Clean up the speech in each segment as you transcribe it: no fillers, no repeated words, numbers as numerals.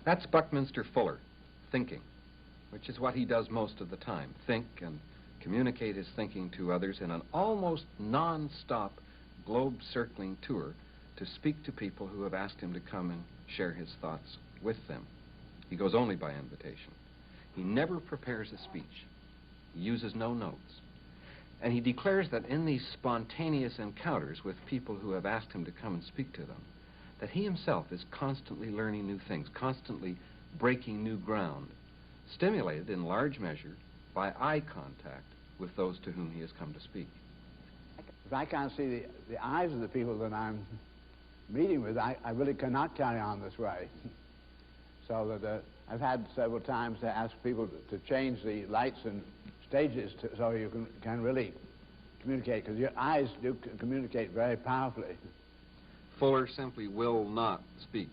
That's Buckminster Fuller, thinking, which is what he does most of the time, think and communicate his thinking to others in an almost non-stop globe-circling tour to speak to people who have asked him to come and share his thoughts with them. He goes only by invitation. He never prepares a speech. He uses no notes. And he declares that in these spontaneous encounters with people who have asked him to come and speak to them, that he himself is constantly learning new things, constantly breaking new ground, stimulated in large measure by eye contact with those to whom he has come to speak. If I can't see the eyes of the people that I'm meeting with, I really cannot carry on this way. So that I've had several times to ask people to change the lights and stages so you can really communicate, because your eyes do communicate very powerfully. Fuller simply will not speak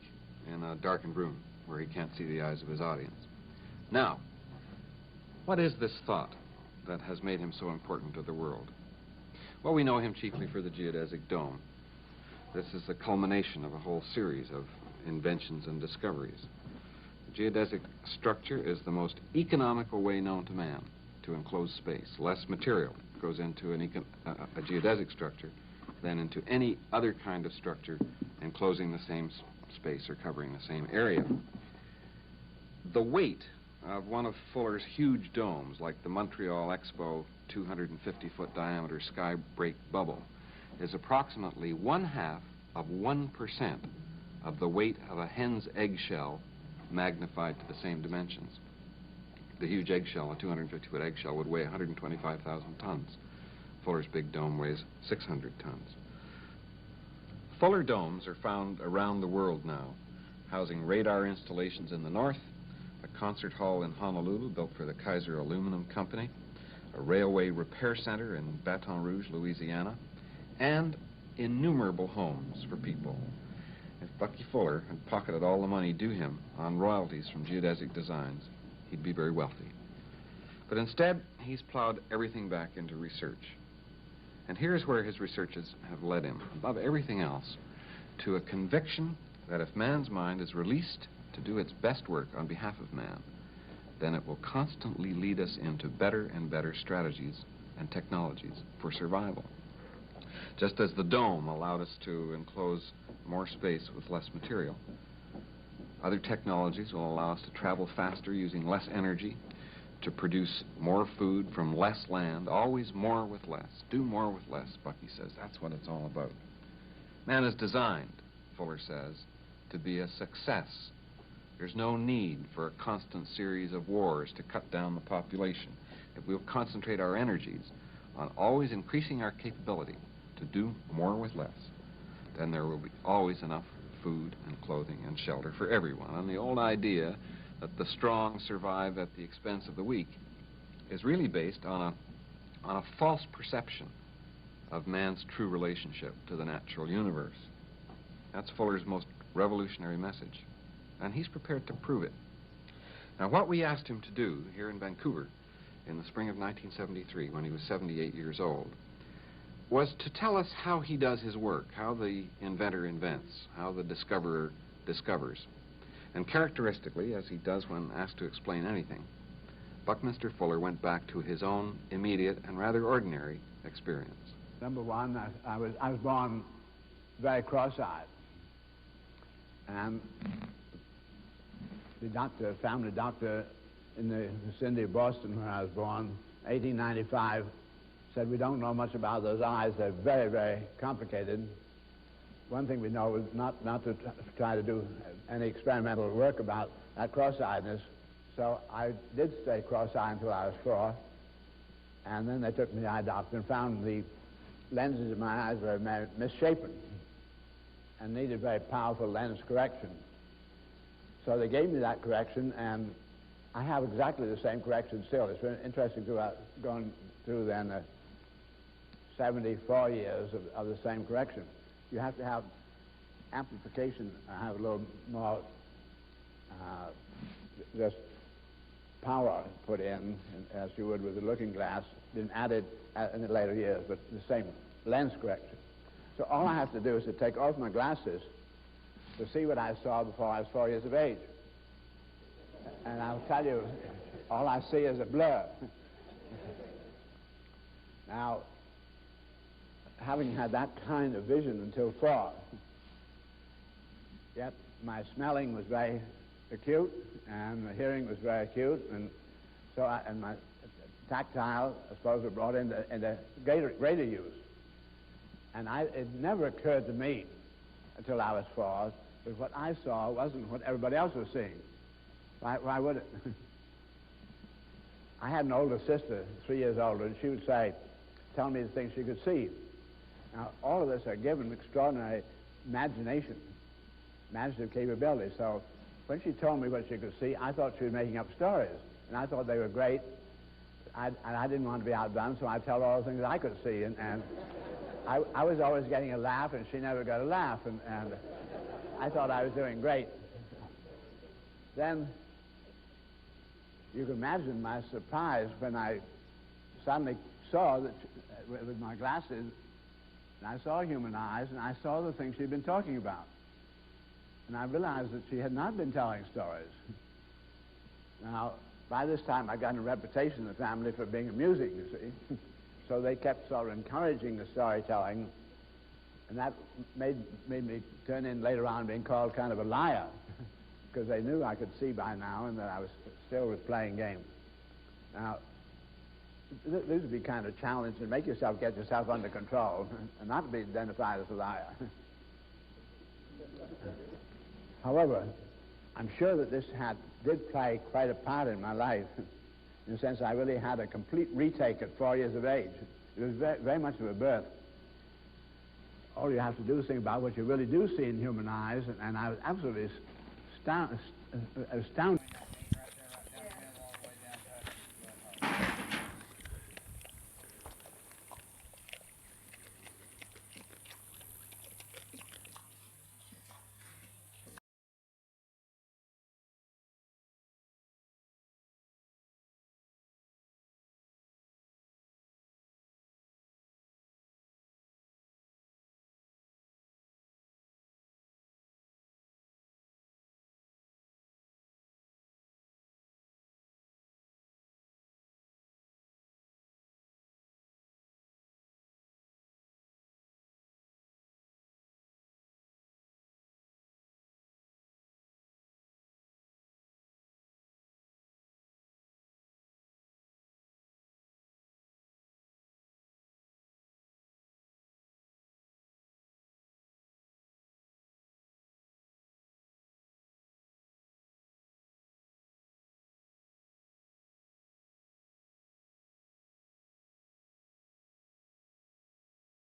in a darkened room where he can't see the eyes of his audience. Now, what is this thought that has made him so important to the world? Well, we know him chiefly for the geodesic dome. This is the culmination of a whole series of inventions and discoveries. The geodesic structure is the most economical way known to man to enclose space. Less material goes into a geodesic structure than into any other kind of structure enclosing the same space or covering the same area. The weight of one of Fuller's huge domes, like the Montreal Expo 250-foot diameter sky break bubble, is approximately 1/2 of 1% of the weight of a hen's eggshell magnified to the same dimensions. The huge eggshell, a 250-foot eggshell, would weigh 125,000 tons. Fuller's big dome weighs 600 tons. Fuller domes are found around the world now, housing radar installations in the north, a concert hall in Honolulu built for the Kaiser Aluminum Company, a railway repair center in Baton Rouge, Louisiana, and innumerable homes for people. If Bucky Fuller had pocketed all the money due him on royalties from geodesic designs, he'd be very wealthy. But instead, he's plowed everything back into research. And here's where his researches have led him, above everything else, to a conviction that if man's mind is released to do its best work on behalf of man, then it will constantly lead us into better and better strategies and technologies for survival. Just as the dome allowed us to enclose more space with less material, other technologies will allow us to travel faster using less energy, to produce more food from less land, always more with less. Do more with less, Bucky says. That's what it's all about. Man is designed, Fuller says, to be a success. There's no need for a constant series of wars to cut down the population. If we'll concentrate our energies on always increasing our capability to do more with less, then there will be always enough food and clothing and shelter for everyone. And the old idea that the strong survive at the expense of the weak is really based on a false perception of man's true relationship to the natural universe. That's Fuller's most revolutionary message, and he's prepared to prove it. Now, what we asked him to do here in Vancouver in the spring of 1973, when he was 78 years old, was to tell us how he does his work, how the inventor invents, how the discoverer discovers. And characteristically, as he does when asked to explain anything, Buckminster Fuller went back to his own immediate and rather ordinary experience. Number one, I was born very cross-eyed. And the family doctor in the vicinity of Boston, where I was born, 1895, said, "We don't know much about those eyes. They're very, very complicated. One thing we know is not to try to do any experimental work about that cross-eyedness." So I did stay cross-eyed until I was 4. And then they took me to the eye doctor and found the lenses in my eyes were misshapen and needed very powerful lens correction. So they gave me that correction, and I have exactly the same correction still. It's been interesting going through then 74 years of the same correction. You have to have amplification, have a little more just power put in, as you would with a looking glass, been added in the later years, but the same lens correction. So all I have to do is to take off my glasses to see what I saw before I was 4 years of age. And I'll tell you, all I see is a blur. Now, having had that kind of vision until 4, yet my smelling was very acute, and the hearing was very acute, and so and my tactile, I suppose, were brought into greater use. And it never occurred to me until I was 4 that what I saw wasn't what everybody else was seeing. Why would it? I had an older sister, 3 years older, and she would say, tell me the things she could see. Now, all of us are given extraordinary imagination, imaginative capability. So when she told me what she could see, I thought she was making up stories, and I thought they were great. And I didn't want to be outdone, so I'd tell all the things I could see. And I was always getting a laugh, and she never got a laugh. And I thought I was doing great. Then you can imagine my surprise when I suddenly saw that with my glasses, and I saw human eyes, and I saw the things she'd been talking about. And I realized that she had not been telling stories. Now, by this time, I'd gotten a reputation in the family for being amusing, you see. So they kept sort of encouraging the storytelling, and that made me turn in later on being called kind of a liar, because they knew I could see by now and that I was still playing games. Now, this would be kind of a challenge to make yourself get yourself under control and not be identified as a liar. However, I'm sure that this did play quite a part in my life, in the sense I really had a complete retake at 4 years of age. It was very, very much of a birth. All you have to do is think about what you really do see in human eyes, and I was absolutely astounded